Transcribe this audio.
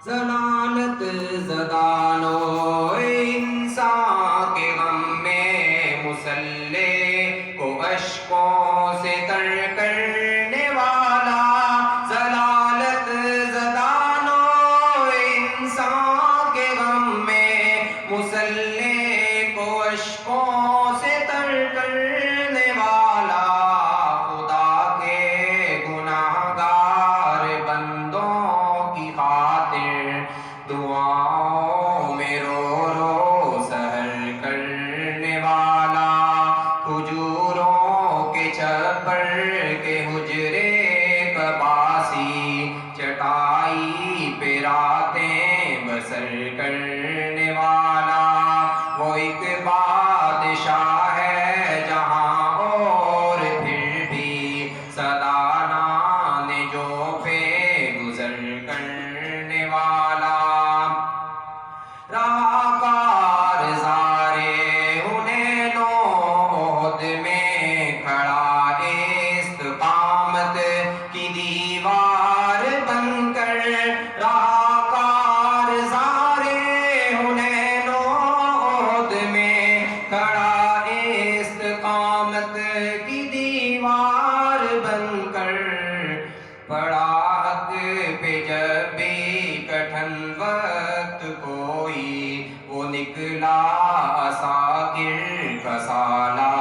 ضلالت زدانو انسان کے غم میں مسلح کو اشکوں سے تر کرنے والا، ضلالت زدانو انسان کے غم میں مسلح کو اشکوں سے تر کرنے والا، خدا کے گناہ گار بندوں کی خاطر دعاؤں میں رو رو سحر کرنے والا، کھجوروں کے چھپر کے حجرے کباسی، چٹائی پہ راتیں بسر کرنے والا، وہ ایک بادشاہ ہے جہاں اور پھر بھی سدانا نے جو پہ گزر کرنے والا، رہا کارزارے حنین و عہد میں کھڑا استقامت کی دیوار بن کر، رہا کارزارے حنین و عہد میں کھڑا استقامت کی دیوار بن کر، پڑا حق پہ جب بھی کٹھن وقت کوئی، وہ نکلا عساکر کا سالار